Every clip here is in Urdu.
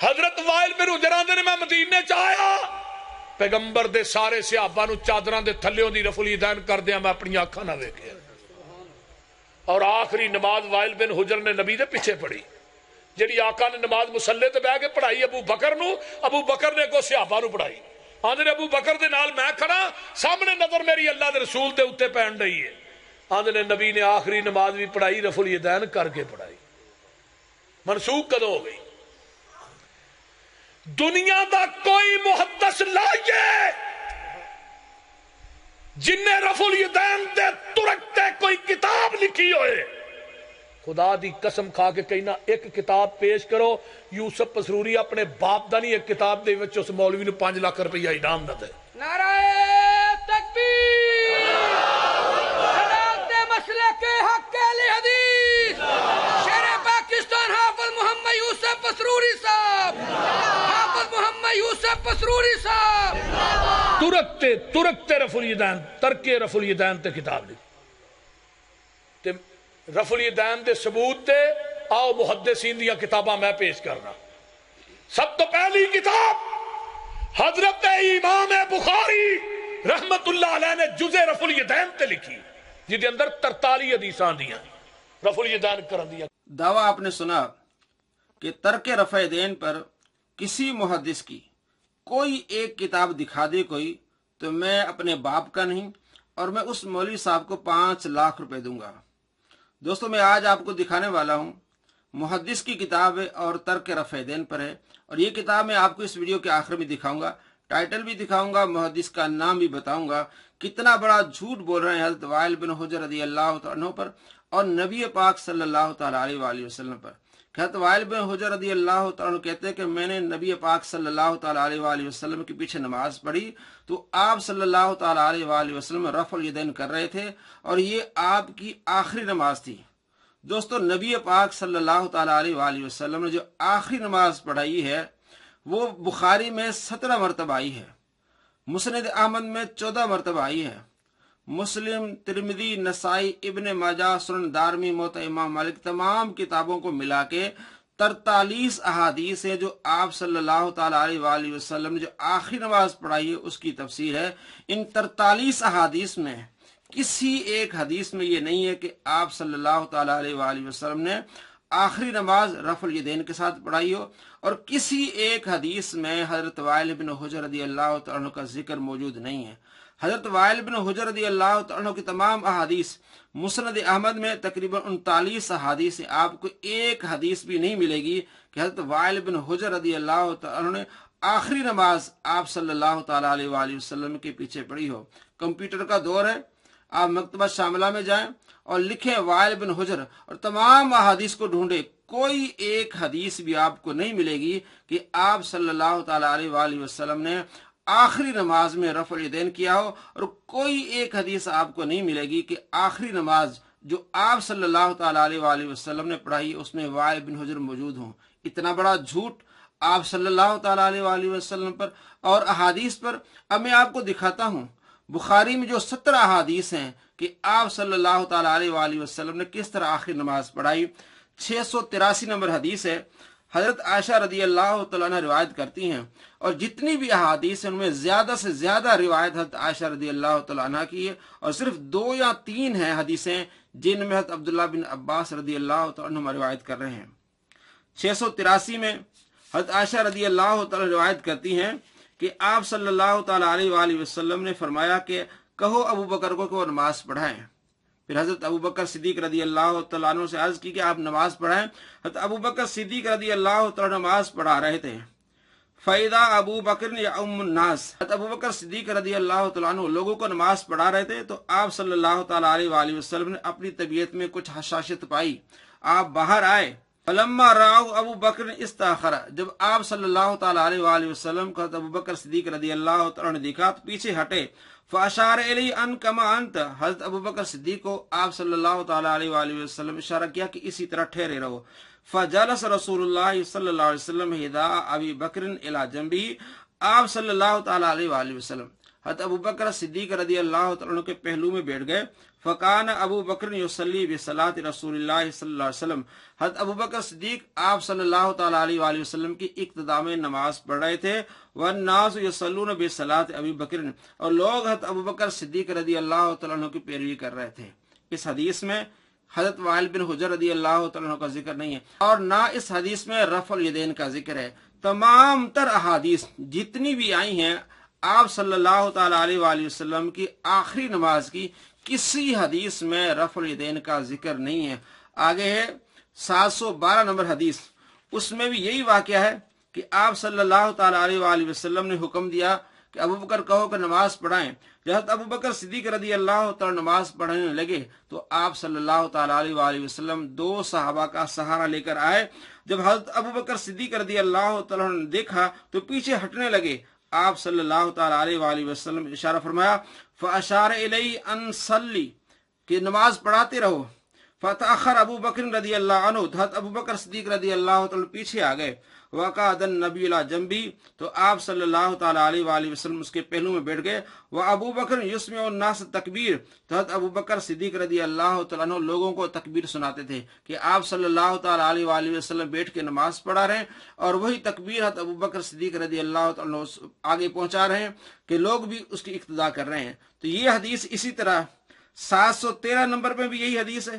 حضرت وائل بن حجر آندے نے میں مدینے چ آیا پیغمبر دے سارے صحابہ نو چادراں دے تھلیوں دی رفع الیدین کر دیا میں اپنی آنکھاں نہ ویکھیا اور آخری نماز وائل بن حجر نے نبی دے پیچھے پڑھی جڑی آقا نے نماز مصلی تے بیٹھ کے پڑھائی ابو بکر نو ابو بکر نے کو صحابہ نو پڑھائی آندے ابو بکر دے نال میں کھڑا سامنے نظر میری اللہ دے رسول دے اوتے پین رہی ہے آندے نبی نے آخری نماز بھی پڑھائی رفع الیدین کر کے پڑھائی منسوخ کدوں ہو گئی دنیا دا کوئی محدث لائے جن نے رفع الیدین دے ترکتے کوئی کتاب لکھی ہوئے خدا دی قسم کھا کے کہنا ایک کتاب پیش کرو یوسف پسروری اپنے باپ دا نہیں ایک کتاب دے وچ اس مولوی نو 5 لاکھ روپیہ انعام نہ دے نعرہ تکبیر جناب مسلک حق اہل حدیث شیر پاکستان حافظ محمد یوسف پسروری صاحب حافظ محمد یوسف پسروری صاحب ترکتے رفع الیدین ترکے رفع الیدین تے کتاب لکھی تے رفع الیدین دے ثبوت تے آؤ محدثین دیا کتاباں میں پیش کرنا سب تو پہلی کتاب حضرت امام بخاری رحمت اللہ علیہ نے جزء رفع الیدین تے لکھی جدے اندر 43 حدیثاں دیاں رفع الیدین کرن دیا دعویٰ آپ نے سنا کہ ترک رفع دین پر کسی محدث کی کوئی ایک کتاب دکھا دے کوئی تو میں اپنے باپ کا نہیں اور میں اس مولوی صاحب کو 5 لاکھ روپے دوں گا۔ دوستو میں آج آپ کو دکھانے والا ہوں محدث کی کتاب ہے اور ترک رفع دین پر ہے اور یہ کتاب میں آپ کو اس ویڈیو کے آخر میں دکھاؤں گا، ٹائٹل بھی دکھاؤں گا، محدث کا نام بھی بتاؤں گا، کتنا بڑا جھوٹ بول رہے ہیں حضرت وائل بن حجر رضی اللہ عنہ پر اور نبی پاک صلی اللہ تعالیٰ علیہ وآلہ وسلم پر۔ حضرت وائل بن حجر رضی اللہ عنہ کہتے ہیں کہ میں نے نبی پاک صلی اللہ تعالیٰ علیہ وآلہ وسلم کے پیچھے نماز پڑھی تو آپ صلی اللہ تعالیٰ علیہ وآلہ وسلم رفع الیدین کر رہے تھے اور یہ آپ کی آخری نماز تھی۔ دوستو نبی پاک صلی اللہ تعالیٰ علیہ وآلہ وسلم نے جو آخری نماز پڑھائی ہے وہ بخاری میں 17 مرتبہ آئی ہے، مسند احمد میں 14 مرتبہ آئی ہے، مسلم، ترمذی، نسائی، ابن ماجہ، سنن دارمی، موطا امام مالک تمام کتابوں کو ملا کے 43 احادیث ہیں جو آپ صلی اللہ تعالیٰ علیہ وآلہ وسلم نے جو آخری نماز پڑھائی ہے اس کی تفسیر ہے۔ ان 43 احادیث میں کسی ایک حدیث میں یہ نہیں ہے کہ آپ صلی اللہ تعالیٰ علیہ وآلہ وسلم نے آخری نماز رفع الیدین کے ساتھ پڑھائی ہو، اور کسی ایک حدیث میں حضرت وائل بن حجر رضی اللہ عنہ کا ذکر موجود نہیں ہے۔ حضرت وائل بن حجر رضی اللہ عنہ کی تمام احادیث مسند احمد میں تقریباً 39 احادیث ہیں، آپ کو ایک حدیث بھی نہیں ملے گی کہ حضرت وائل بن حجر رضی اللہ عنہ نے آخری نماز آپ صلی اللہ تعالیٰ علیہ وآلہ وسلم کے پیچھے پڑھی ہو۔ کمپیوٹر کا دور ہے، آپ مکتبہ شاملہ میں جائیں اور لکھیں وائل بن حجر اور تمام احادیث کو ڈھونڈیں، کوئی ایک حدیث بھی آپ کو نہیں ملے گی کہ آپ صلی اللہ تعالیٰ علیہ وآلہ وسلم نے آخری نماز میں رفع الیدین کیا ہو، اور کوئی ایک حدیث آپ کو نہیں ملے گی کہ آخری نماز جو آپ صلی اللہ تعالیٰ علیہ وآلہ وسلم نے پڑھائی اس میں وائل بن حجر موجود ہوں۔ اتنا بڑا جھوٹ آپ صلی اللہ تعالیٰ علیہ وآلہ وسلم پر اور احادیث پر۔ اب میں آپ کو دکھاتا ہوں بخاری میں جو 17 احادیث ہیں کہ آپ صلی اللہ تعالیٰ علیہ وآلہ وسلم نے کس طرح آخری نماز پڑھائی۔ 683 نمبر حدیث ہے، حضرت عائشہ رضی اللہ تعالیٰ عنہ روایت کرتی ہیں، اور جتنی بھی احادیث ہیں ان میں زیادہ سے زیادہ روایت حضرت عائشہ رضی اللہ تعالیٰ عنہ کی ہے، اور صرف 2 یا 3 ہیں حدیثیں جن میں حضرت عبداللہ بن عباس رضی اللہ تعالیٰ عنہ روایت کر رہے ہیں۔ 683 میں حضرت عائشہ رضی اللہ تعالیٰ روایت کرتی ہیں کہ آپ صلی اللہ تعالیٰ علیہ وآلہ وسلم نے فرمایا کہ کہو ابو بکر کو کہ وہ نماز پڑھائیں۔ پھر حضرت ابو بکر صدیق رضی اللہ تعالیٰ عنہ سے عرض کی کہ آپ نماز پڑھائیں۔ حضرت ابو بکر صدیق رضی اللہ تعالیٰ نماز پڑھا رہے تھے۔ فَإِذَا ابو بکر یؤم الناس، حضرت ابو بکر صدیق رضی اللہ تعالیٰ عنہ لوگوں کو نماز پڑھا رہے تھے تو آپ صلی اللہ تعالیٰ علیہ وآلہ وسلم نے اپنی طبیعت میں کچھ حشاشت پائی، آپ باہر آئے۔ فلما راؤ ابو بکر استاخر، جب آپ صلی اللہ تعالیٰ علیہ وآلہ وسلم کو ابو بکر صدیق رضی اللہ تعالیٰ نے دیکھا تو پیچھے ہٹے۔ فاشار الی ان کما انت، حضرت ابو بکر صدیق کو آپ صلی اللہ تعالیٰ علیہ وآلہ وسلم اشارہ کیا کہ اسی طرح ٹھہرے رہو۔ فجلس رسول اللہ صلی اللہ علیہ وسلم ہدا ابی بکر الی جنبہ، آپ صلی اللہ تعالیٰ علیہ وآلہ وسلم حضرت ابو بکر صدیق رضی اللہ تعالیٰ عنہ کے پہلو میں بیٹھ گئے. فکان ابو بکر یصلی بصلاۃ رسول اللہ صلی اللہ علیہ وسلم. حضرت ابو بکر صدیق آپ صلی اللہ تعالیٰ علیہ وآلہ وسلم کی اقتداء میں نماز پڑھ رہے تھے. والناس یصلون بصلاۃ ابی بکر، اور لوگ حضرت ابو بکر صدیق رضی اللہ تعالیٰ عنہ کی پیروی کر رہے تھے. اس حدیث میں حضرت وائل بن حجر رضی اللہ تعالیٰ عنہ کا ذکر نہیں ہے، اور نہ اس حدیث میں رفع الیدین کا ذکر ہے. تمام تر احادیث جتنی بھی آئی ہیں آپ صلی اللہ تعالیٰ علیہ وآلہ وسلم کی آخری نماز کی کسی حدیث میں رفع الیدین کا ذکر نہیں ہے. آگے ہے 712 نمبر حدیث، اس میں بھی یہی واقعہ ہے کہ آپ صلی اللہ تعالیٰ علیہ وآلہ وسلم نے حکم دیا کہ ابو بکر کہو کہ نماز پڑھائیں. جب ابو بکر صدیق رضی اللہ تعالیٰ نماز پڑھنے لگے تو آپ صلی اللہ تعالیٰ علیہ وآلہ وسلم 2 صحابہ کا سہارا لے کر آئے. جب حضرت ابو بکر صدیق رضی اللہ تعالیٰ نے دیکھا تو پیچھے ہٹنے لگے. آپ صلی اللہ تعالیٰ علیہ وآلہ وسلم اشارہ فرمایا فاشار الی ان صلی، کہ نماز پڑھاتے رہو. فتأخر ابو بکر رضی اللہ عنہ، حضرت ابو بکر صدیق رضی اللہ تعالیٰ پیچھے آ گئے. وقعد النبی علی جنبی، تو آپ صلی اللہ تعالیٰ علیہ وآلہ وسلم اس کے پہلو میں بیٹھ گئے. وابو بکر یسمع الناس تکبیر، تو حضرت ابو بکر صدیق رضی اللہ تعالیٰ عنہ لوگوں کو تکبیر سناتے تھے کہ آپ صلی اللہ تعالیٰ علیہ وآلہ وسلم بیٹھ کے نماز پڑھا رہے ہیں، اور وہی تکبیر حضرت ابو بکر صدیق رضی اللہ تعالیٰ عنہ آگے پہنچا رہے ہیں کہ لوگ بھی اس کی اقتداء کر رہے ہیں. تو یہ حدیث اسی طرح 713 نمبر پہ بھی یہی حدیث ہے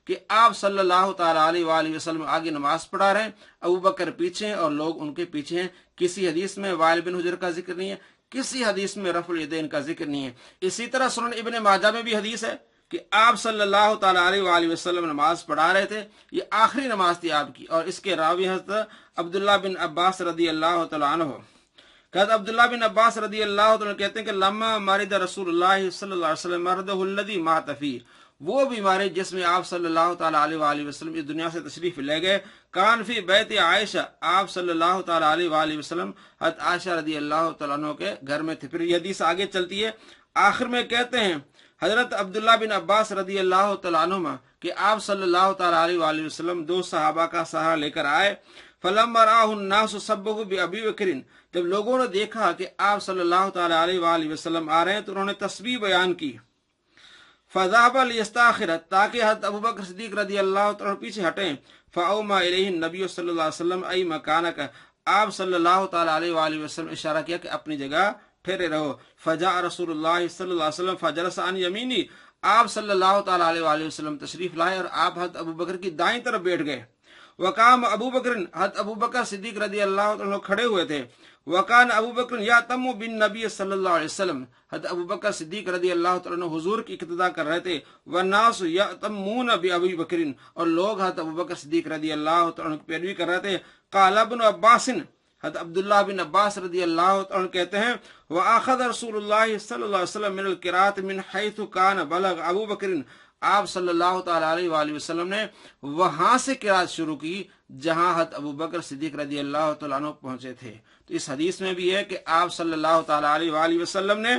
کہ آپ صلی اللہ تعالیٰ علیہ وآلہ وسلم آگے نماز پڑھا رہے ہیں، ابو بکر پیچھے ہیں اور لوگ ان کے پیچھے ہیں. کسی حدیث میں وائل بن حجر کا ذکر نہیں ہے، کسی حدیث میں رفع الیدین کا ذکر نہیں ہے. اسی طرح سنن ابن ماجہ میں بھی حدیث ہے کہ آپ صلی اللہ تعالیٰ علیہ وآلہ وسلم نماز پڑھا رہے تھے. یہ آخری نماز تھی آپ کی، اور اس کے راوی حضرت عبداللہ بن عباس رضی اللہ تعالیٰ عنہ. حضرت عبداللہ بن عباس رضی اللہ تعالیٰ کہتے ہیں کہ لما مرض رسول اللہ صلی اللہ علیہ وسلم مرضہ الذی مات فیہ، وہ بیماری جس میں آپ صلی اللہ تعالیٰ علیہ وآلہ وسلم اس دنیا سے تشریف لے گئے. کان فی بیت عائشہ، آپ صلی اللہ تعالیٰ علیہ وآلہ وسلم حضرت عائشہ رضی اللہ تعالیٰ عنہ کے گھر میں تھے. پھر یہ حدیث آگے چلتی ہے. آخر میں کہتے ہیں حضرت عبداللہ بن عباس رضی اللہ تعالیٰ عنہما کہ آپ صلی اللہ تعالیٰ علیہ وآلہ وسلم 2 صحابہ کا سہارا لے کر آئے. فلما رآہ الناس سبہ بابی بکر، جب لوگوں نے دیکھا کہ آپ صلی اللہ تعالیٰ علیہ وآلہ وسلم آ رہے ہیں تو انہوں نے تسبیح بیان کی. فذهب لیستاخر، تاکہ حضرت ابو بکر صدیق رضی اللہ تعالیٰ پیچھے ہٹیں. فاوما الیہ النبی صلی اللہ علیہ وسلم ای مکانک، آپ صلی اللہ تعالیٰ علیہ وآلہ وسلم اشارہ کیا کہ اپنی جگہ ٹھہرے رہو. فجاء رسول اللہ صلی اللہ علیہ وسلم فجلس عن یمینی، آپ صلی اللہ تعالیٰ علیہ وآلہ وسلم تشریف لائے اور آپ حضرت ابو بکر کی دائیں طرف بیٹھ گئے. وقام ابو بکر، حضرت ابو بکر صدیق رضی اللہ عنہ کھڑے ہوئے تھے. وکان ابو بکر یاتم بالنبی صلی اللہ علیہ وسلم، حضرت ابو بکر صدیق رضی اللہ عنہ حضور کی اقتداء کر رہے تھے. والناس یاتمون بابی بکر، اور لوگ حضرت ابو بکر صدیق رضی اللہ عنہ کی پیروی کر رہے تھے. قال ابن عباس، حضرت عبداللہ بن عباس رضی اللہ عنہ کہتے ہیں وآخذ رسول اللہ صلی اللہ علیہ وسلم من القراءۃ من حیث کان بلغ ابو بکر، آپ صلی اللہ تعالیٰ علیہ وآلہ وسلم نے وہاں سے قرات شروع کی جہاں حضرت ابو بکر صدیق رضی اللہ تعالیٰ عنہ پہنچے تھے. تو اس حدیث میں بھی ہے کہ آپ صلی اللہ تعالیٰ علیہ وآلہ وسلم نے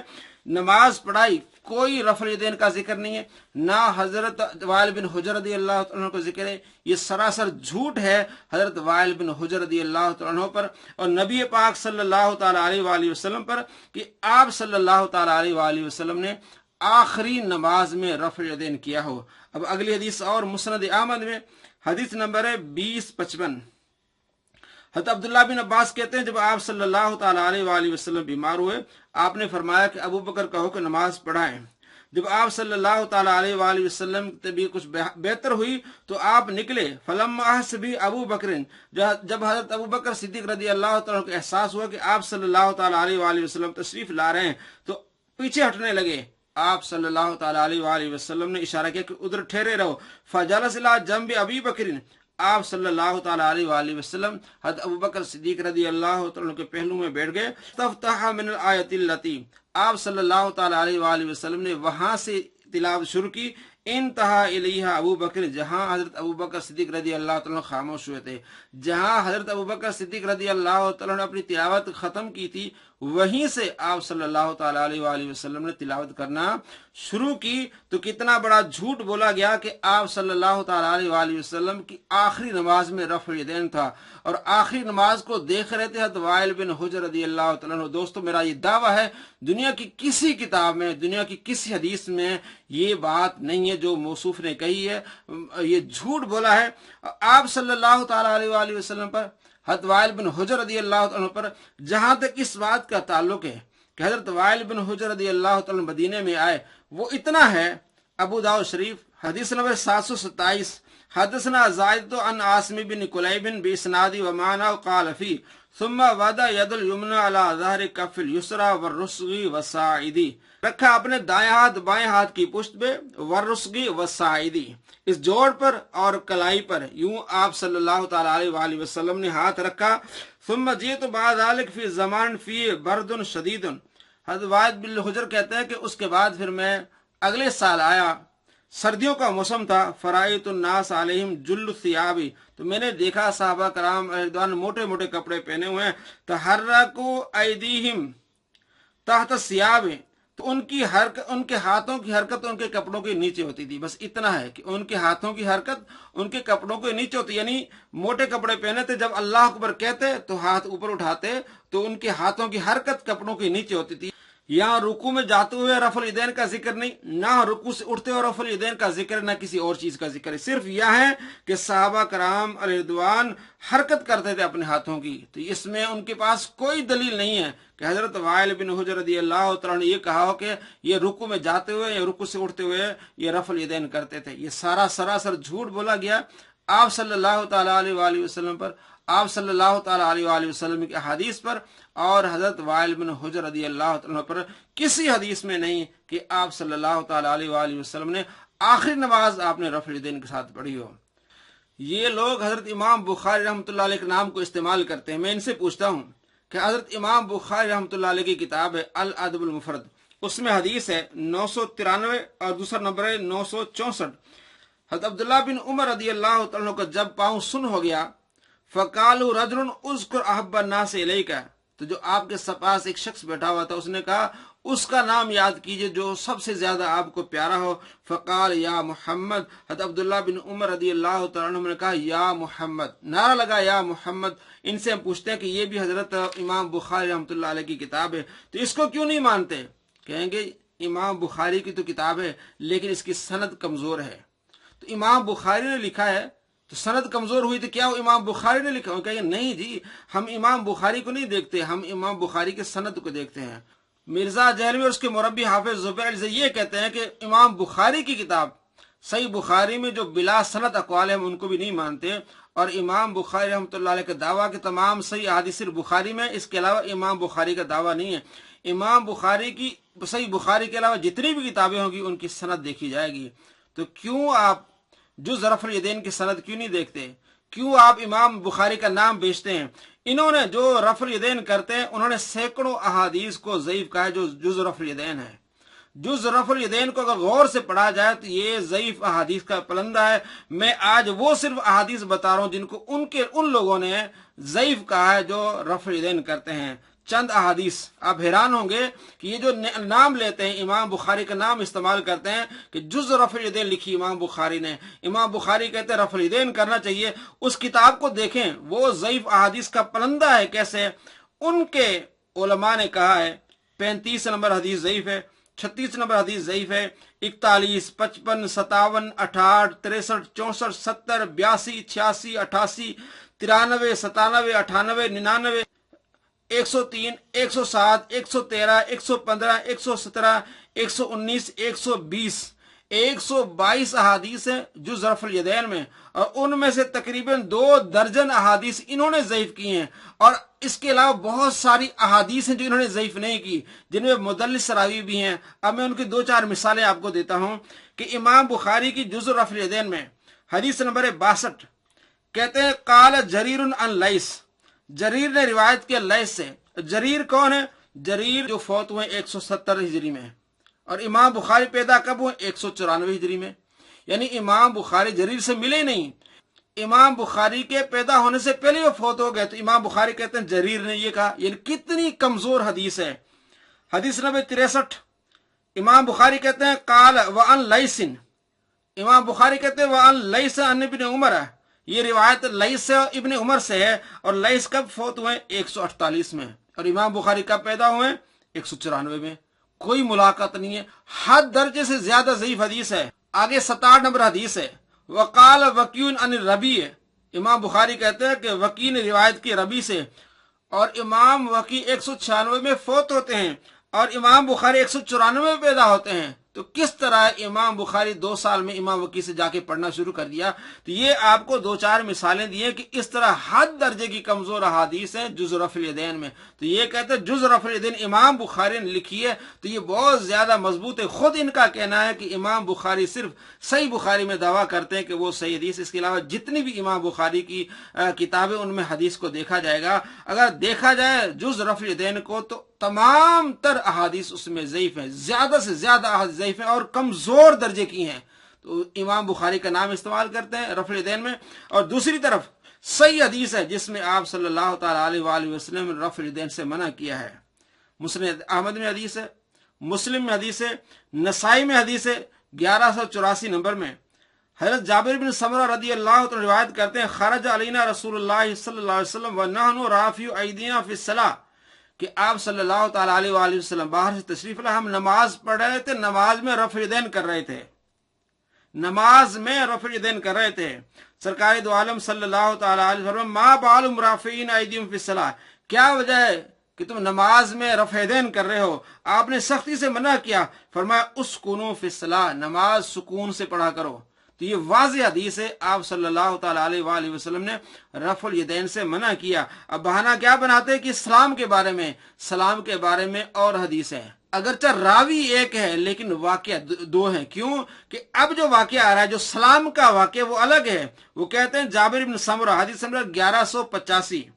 نماز پڑھائی، کوئی رفع الیدین کا ذکر نہیں ہے، نہ حضرت وائل بن حجر رضی اللہ عنہ کا ذکر ہے. یہ سراسر جھوٹ ہے حضرت وائل بن حجر رضی اللہ عنہ پر اور نبی پاک صلی اللہ تعالیٰ علیہ وآلہ وسلم پر کہ آپ صلی اللہ تعالیٰ علیہ وآلہ وسلم نے آخری نماز میں رفع الیدین کیا ہو. اب اگلی حدیث اور مسند احمد میں حدیث نمبر ہے 2055. حضرت عبداللہ بن عباس کہتے ہیں جب آپ صلی اللہ تعالیٰ علیہ وآلہ وسلم بیمار ہوئے، آپ نے فرمایا کہ ابو بکر کہو کہ نماز پڑھائیں. جب آپ صلی اللہ تعالیٰ علیہ وآلہ وسلم کی طبیعت کچھ بہتر ہوئی تو آپ نکلے. فلما احس بھی ابو بکر، جب حضرت ابو بکر صدیق رضی اللہ تعالیٰ کو احساس ہوا کہ آپ صلی اللہ تعالیٰ علیہ وآلہ وسلم تشریف لا رہے ہیں تو پیچھے ہٹنے لگے. آپ صلی اللہ تعالیٰ علیہ وآلہ وسلم نے اشارہ کیا کہ ادھر ٹھہرے رہو. فجلس الی جنب ابی بکر، آپ صلی اللہ تعالیٰ علیہ وآلہ وسلم حضرت ابو بکر صدیق رضی اللہ تعالیٰ کے پہلو میں بیٹھ گئے. استفتح من الآیۃ التی، آپ صلی اللہ تعالیٰ علیہ وآلہ وسلم نے وہاں سے تلاوت شروع کی انتہا الیہا ابو بکر، جہاں حضرت ابو بکر صدیق رضی اللہ تعالیٰ عنہ خاموش ہوئے تھے، جہاں حضرت ابو بکر صدیق رضی اللہ تعالیٰ نے اپنی تلاوت ختم کی تھی، وہیں سے آپ صلی اللہ تعالیٰ علیہ وآلہ وسلم نے تلاوت کرنا شروع کی۔ تو کتنا بڑا جھوٹ بولا گیا کہ آپ صلی اللہ تعالیٰ علیہ وآلہ وسلم کی آخری نماز میں رفع الیدین تھا، اور آخری نماز کو دیکھ رہے تھے حضرت وائل بن حجر رضی اللہ تعالیٰ عنہ۔ دوستو میرا یہ دعویٰ ہے، دنیا کی کسی کتاب میں، دنیا کی کسی حدیث میں یہ بات نہیں ہے جو موصوف نے کہی ہے، یہ جھوٹ بولا ہے۔ آپ صلی اللہ تعالیٰ علیہ وآلہ وسلم پر، حضرت وائل بن حجر رضی اللہ عنہ پر جہاں تک اس بات کا تعلق ہے کہ حضرت وائل بن حجر رضی اللہ عنہ مدینے میں آئے، وہ اتنا ہے۔ ابو داؤد شریف حدیث نمبر 727، حدثنا زائدۃ عن عاصم بن کلیب باسناد ومعنى قال فی ثم وضع ید الیمنى على ظہر کف اليسرى والرسغ والساعد، رکھا اپنے دائیں ہاتھ بائیں ہاتھ کی پشت پہ، والرسغ والساعد، اس جوڑ پر اور کلائی پر، یوں آپ صلی اللہ تعالیٰ علیہ وآلہ وسلم نے ہاتھ رکھا۔ ثم جئت بعد ذلك فی زمان فی برد شدید، حضرت وائل بن حجر کہتے ہیں کہ اس کے بعد پھر میں اگلے سال آیا، سردیوں کا موسم تھا، فرائیت الناس علیہم جل الثیاب، تو میں نے دیکھا صحابہ کرام رضوان موٹے موٹے کپڑے پہنے ہوئے ہیں، تحرکوا ایدیہم تحت الثیاب، تو ان کے ہاتھوں کی حرکت ان کے کپڑوں کے نیچے ہوتی تھی۔ بس اتنا ہے کہ ان کے ہاتھوں کی حرکت ان کے کپڑوں کے نیچے ہوتی، یعنی موٹے کپڑے پہنے تھے، جب اللہ اکبر کہتے تو ہاتھ اوپر اٹھاتے تو ان کے ہاتھوں کی حرکت کپڑوں کے نیچے ہوتی تھی۔ یہاں رکوع میں جاتے ہوئے رفع الیدین کا ذکر نہیں، نہ رکوع سے اٹھتے ہوئے رفع الیدین کا ذکر، نہ کسی اور چیز کا ذکر ہے، صرف یہ ہے کہ صحابہ کرام علیہ رضوان حرکت کرتے تھے اپنے ہاتھوں کی۔ تو اس میں ان کے پاس کوئی دلیل نہیں ہے کہ حضرت وائل بن حجر رضی اللہ تعالیٰ نے یہ کہا ہو کہ یہ رکوع میں جاتے ہوئے یا رکوع سے اٹھتے ہوئے یہ رفع الیدین کرتے تھے۔ یہ سارا سراسر جھوٹ بولا گیا آپ صلی اللہ تعالیٰ علیہ وآلہ وسلم پر، آپ صلی اللہ تعالیٰ علیہ وآلہ وسلم کی احادیث پر، اور حضرت وائل بن حجر رضی اللہ عنہ پر کسی حدیث میں نہیں کہ آپ صلی اللہ تعالیٰ علیہ وآلہ وسلم نے آخری نماز آپ نے رفع الیدین کے ساتھ پڑھی ہو۔ یہ لوگ حضرت امام بخاری رحمۃ اللہ علیہ کے نام کو استعمال کرتے ہیں۔ میں ان سے پوچھتا ہوں کہ حضرت امام بخاری رحمۃ اللہ علیہ کی کتاب ہے الادب المفرد، اس میں حدیث ہے 993 اور دوسرا نمبر ہے 964۔ حضرت عبداللہ بن عمر رضی اللہ تعالیٰ کا جب پاؤں سن ہو گیا، فقالوا رجل اذکر احب الناس الیک، تو جو آپ کے پاس ایک شخص بیٹھا ہوا تھا، اس نے کہا اس کا نام یاد کیجئے جو سب سے زیادہ آپ کو پیارا ہو۔ فقال یا محمد، حضرت عبداللہ بن عمر رضی اللہ تعالیٰ عنہ نے کہا یا محمد، نعرہ لگا یا محمد۔ ان سے ہم پوچھتے ہیں کہ یہ بھی حضرت امام بخاری رحمۃ اللہ علیہ کی کتاب ہے، تو اس کو کیوں نہیں مانتے؟ کہیں گے امام بخاری کی تو کتاب ہے لیکن اس کی سند کمزور ہے۔ تو امام بخاری نے لکھا ہے تو سند کمزور ہوئی تو کیا وہ امام بخاری نے لکھا؟ کہیں گے نہیں جی، ہم امام بخاری کو نہیں دیکھتے، ہم امام بخاری کے سند کو دیکھتے ہیں۔ مرزا دہلوی اور اس کے مربی حافظ زبیر سے یہ کہتے ہیں کہ امام بخاری کی کتاب صحیح بخاری میں جو بلا سند اقوال ہیں ہم ان کو بھی نہیں مانتے، اور امام بخاری رحمۃ اللہ علیہ کا دعویٰ کہ تمام صحیح احادیث صرف بخاری میں، اس کے علاوہ امام بخاری کا دعویٰ نہیں ہے۔ امام بخاری کی صحیح بخاری کے علاوہ جتنی بھی کتابیں ہوں گی ان کی سند دیکھی جائے گی۔ تو کیوں آپ جز رفع الیدین کی سند کیوں نہیں دیکھتے؟ کیوں آپ امام بخاری کا نام بیچتے ہیں؟ انہوں نے جو رفع الیدین کرتے ہیں انہوں نے سینکڑوں احادیث کو ضعیف کہا ہے جو جز رفع الیدین ہے۔ جز رفع الیدین کو اگر غور سے پڑھا جائے تو یہ ضعیف احادیث کا پلندہ ہے۔ میں آج وہ صرف احادیث بتا رہا ہوں جن کو ان لوگوں نے ضعیف کہا ہے جو رفع الیدین کرتے ہیں۔ چند احادیث، آپ حیران ہوں گے کہ یہ جو نام لیتے ہیں امام بخاری کا نام استعمال کرتے ہیں کہ جز رفع الیدین لکھی امام بخاری نے، امام بخاری کہتے ہیں رفع الیدین کرنا چاہیے، اس کتاب کو دیکھیں وہ ضعیف احادیث کا پلندہ ہے۔ کیسے؟ ان کے علماء نے کہا ہے 35 نمبر حدیث ضعیف ہے، 36 نمبر حدیث ضعیف ہے، 41، 55، 57، 68، 63، 64، 70، 82، 86، 88، 93، 97، 98، 99، 103، 107، 113، 115، 117، 119، 120، 122 احادیث ہیں جز رفع الیدین میں، اور ان میں سے تقریباً 2 درجن احادیث انہوں نے ضعیف کی ہیں، اور اس کے علاوہ بہت ساری احادیث ہیں جو انہوں نے ضعیف نہیں کی، جن میں مدلس راوی بھی ہیں۔ اب میں ان کی 2-4 مثالیں آپ کو دیتا ہوں کہ امام بخاری کی جز رفع الیدین میں حدیث نمبر 62 کہتے ہیں قال جریر عن لیث، جریر نے روایت کیا لیث سے۔ جریر کون ہے؟ جریر جو فوت ہوئے 170 ہجری میں، اور امام بخاری پیدا کب ہوئے؟ 194 ہجری میں۔ یعنی امام بخاری جریر سے ملے نہیں، امام بخاری کے پیدا ہونے سے پہلے وہ فوت ہو گئے، تو امام بخاری کہتے ہیں جریر نے یہ کہا، یعنی کتنی کمزور حدیث ہے۔ حدیث نمبر 63 امام بخاری کہتے ہیں قال وعن لیث، امام بخاری کہتے ہیں وعن لیث عن ابن عمر، یہ روایت لیث ابن عمر سے ہے، اور لیث کب فوت ہوئے؟ 148 میں، اور امام بخاری کب پیدا ہوئے؟ 194 میں۔ کوئی ملاقات نہیں ہے، حد درجے سے زیادہ ضعیف حدیث ہے۔ آگے 67 نمبر حدیث ہے وقال وکیع عن الربیع، امام بخاری کہتے ہیں کہ وکیع نے روایت کی ربیع سے، اور امام وکیع 196 میں فوت ہوتے ہیں اور امام بخاری 194 میں پیدا ہوتے ہیں۔ تو کس طرح امام بخاری 2 سال میں امام وکیع سے جا کے پڑھنا شروع کر دیا؟ تو یہ آپ کو 2-4 مثالیں دی ہیں کہ اس طرح حد درجے کی کمزور احادیث ہیں جز رفع الیدین میں۔ تو یہ کہتے ہیں جز رفع الیدین امام بخاری نے لکھی ہے، تو یہ بہت زیادہ مضبوط ہے۔ خود ان کا کہنا ہے کہ امام بخاری صرف صحیح بخاری میں دعویٰ کرتے ہیں کہ وہ صحیح حدیث، اس کے علاوہ جتنی بھی امام بخاری کی کتابیں ان میں حدیث کو دیکھا جائے گا، اگر دیکھا جائے جز رفع الیدین کو، تو تمام تر احادیث اس میں ضعیف ہیں، زیادہ سے زیادہ احادیث ضعیف ہیں اور کمزور درجے کی ہیں۔ تو امام بخاری کا نام استعمال کرتے ہیں رفع الیدین میں، اور دوسری طرف صحیح حدیث ہے جس میں آپ صلی اللہ تعالی علیہ وآلہ وسلم نے رفع الیدین سے منع کیا ہے۔ مسند احمد میں حدیث ہے، مسلم میں حدیث ہے، نسائی میں حدیث ہے 1184 نمبر میں۔ حضرت جابر بن سمرہ رضی اللہ عنہ روایت کرتے ہیں خرج علینا رسول اللہ صلی اللہ علیہ وسلم ونحن رافع ایدینا فی الصلاۃ، کہ آپ صلی اللہ تعالی علیہ وآلہ وسلم باہر سے تشریف لائے، ہم نماز پڑھ رہے تھے، نماز میں رفع الیدین کر رہے تھے، نماز میں رفع الیدین کر رہے تھے۔ سرکار دو عالم صلی اللہ تعالی علیہ وسلم ما بال رافعین ایدیہم فی الصلاۃ، کیا وجہ ہے کہ تم نماز میں رفع الیدین کر رہے ہو؟ آپ نے سختی سے منع کیا، فرمایا اسکنوا فی الصلاۃ، نماز سکون سے پڑھا کرو۔ تو یہ واضح حدیث ہے، آپ صلی اللہ تعالی علیہ وآلہ وسلم نے رفع الیدین سے منع کیا۔ اب بہانہ کیا بناتے کہ سلام کے بارے میں، سلام کے بارے میں اور حدیث ہے، اگرچہ راوی ایک ہے لیکن واقعہ 2 ہیں۔ کیوں کہ اب جو واقعہ آ رہا ہے، جو سلام کا واقعہ، وہ الگ ہے۔ وہ کہتے ہیں جابر بن سمرہ، حدیث نمبر 1185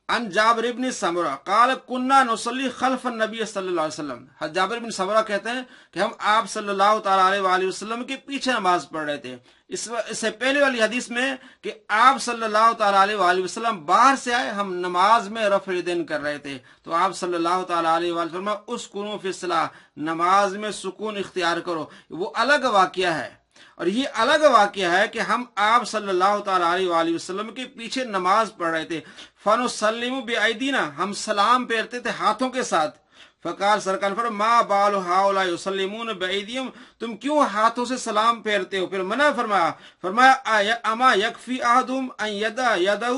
ان جابر بن سمرہ قال كنا نصلي خلف النبی صلی اللہ علیہ وسلم، جابر بن سمرہ کہتے ہیں کہ ہم آپ صلی اللہ تعالی علیہ وآلہ وسلم کے پیچھے نماز پڑھ رہے تھے۔ اس سے پہلے والی حدیث میں کہ آپ صلی اللہ تعالی علیہ وآلہ وسلم باہر سے آئے، ہم نماز میں رفع الیدین کر رہے تھے، تو آپ صلی اللہ تعالی علیہ وآلہ وسلم اسکنوا فی الصلاۃ، نماز میں سکون اختیار کرو۔ وہ الگ واقعہ ہے، اور یہ الگ واقعہ ہے کہ ہم آپ صلی اللہ تعالی علیہ وآلہ وسلم کے پیچھے نماز پڑھ رہے تھے، فنسلم بأیدینا، ہم سلام پھیرتے تھے ہاتھوں کے ساتھ۔ فقال سرکار فرمایا ما بال ہؤلاء یسلمون بأیدیہم، تم کیوں ہاتھوں سے سلام پھیرتے ہو؟ پھر منع فرمایا اما یکفی احدہم ان یضع یدہ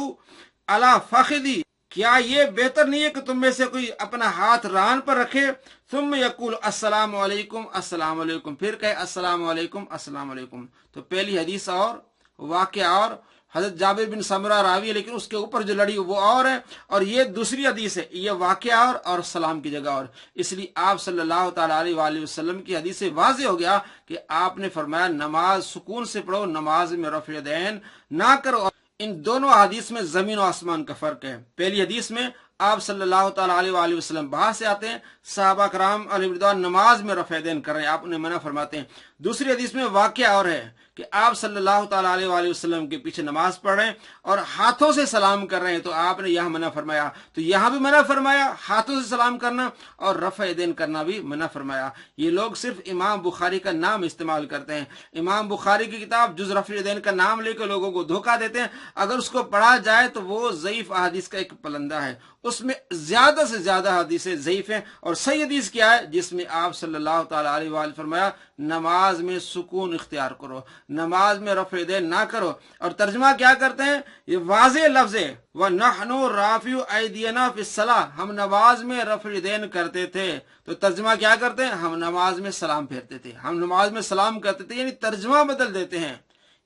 علی فخذی، کیا یہ بہتر نہیں ہے کہ تم میں سے کوئی اپنا ہاتھ ران پر رکھے، ثم یقول السلام علیکم السلام علیکم، پھر کہے السلام علیکم السلام علیکم۔ تو پہلی حدیث اور واقعہ اور حضرت جابر بن سمرہ راوی ہے، لیکن اس کے اوپر جو لڑی وہ اور ہے، اور یہ دوسری حدیث ہے، یہ واقعہ اور سلام کی جگہ اور۔ اس لیے آپ صلی اللہ تعالی علیہ وآلہ وسلم کی حدیث سے واضح ہو گیا کہ آپ نے فرمایا نماز سکون سے پڑھو، نماز میں رفع الیدین نہ کرو۔ ان دونوں حدیث میں زمین و آسمان کا فرق ہے۔ پہلی حدیث میں آپ صلی اللہ تعالی علیہ وآلہ وسلم باہر سے آتے ہیں، صحابہ کرام علیہ رضوان نماز میں رفع الیدین کر رہے ہیں، آپ انہیں منع فرماتے ہیں۔ دوسری حدیث میں واقعہ اور ہے کہ آپ صلی اللہ تعالی علیہ وآلہ وسلم کے پیچھے نماز پڑھ رہے ہیں اور ہاتھوں سے سلام کر رہے ہیں، تو آپ نے یہاں منع فرمایا، تو یہاں بھی منع فرمایا ہاتھوں سے سلام کرنا، اور رفع الیدین کرنا بھی منع فرمایا۔ یہ لوگ صرف امام بخاری کا نام استعمال کرتے ہیں، امام بخاری کی کتاب جز رفع الیدین کا نام لے کے لوگوں کو دھوکہ دیتے ہیں۔ اگر اس کو پڑھا جائے تو وہ ضعیف احادیث کا ایک پلندہ ہے، اس میں زیادہ سے زیادہ حدیثیں ضعیف ہیں، اور صحیح حدیث کیا ہے جس میں آپ صلی اللہ تعالی علیہ وآلہ فرمایا نماز میں سکون اختیار کرو، نماز میں رفع الیدین نہ کرو۔ اور ترجمہ کیا کرتے ہیں؟ یہ واضح لفظ ہے وَنَحْنُ رَافِعُ أَيْدِينَا فِي الصَّلَاةِ، ہم نماز میں رفع الیدین کرتے تھے۔ تو ترجمہ کیا کرتے ہیں؟ ہم نماز میں سلام پھیرتے تھے، ہم نماز میں سلام کرتے تھے، یعنی ترجمہ بدل دیتے ہیں۔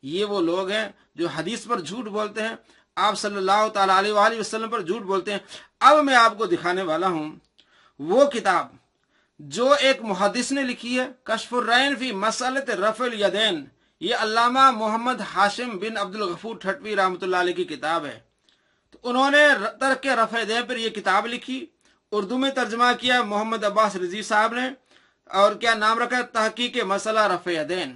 یہ وہ لوگ ہیں جو حدیث پر جھوٹ بولتے ہیں، آپ صلی اللہ تعالی علیہ وآلہ وسلم پر جھوٹ بولتے ہیں۔ اب میں آپ کو دکھانے والا ہوں وہ کتاب جو ایک محدث نے لکھی ہے، کشف الرعین فی مسئلۃ رفع الیدین، یہ علامہ محمد ہاشم بن عبد الغفور ٹھٹوی رحمۃ اللہ علیہ کی کتاب ہے۔ تو انہوں نے ترک رفع الیدین پر یہ کتاب لکھی، اردو میں ترجمہ کیا محمد عباس رضی صاحب نے، اور کیا نام رکھا ہے؟ تحقیق مسئلہ رفع الیدین۔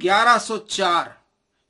1104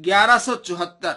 1174।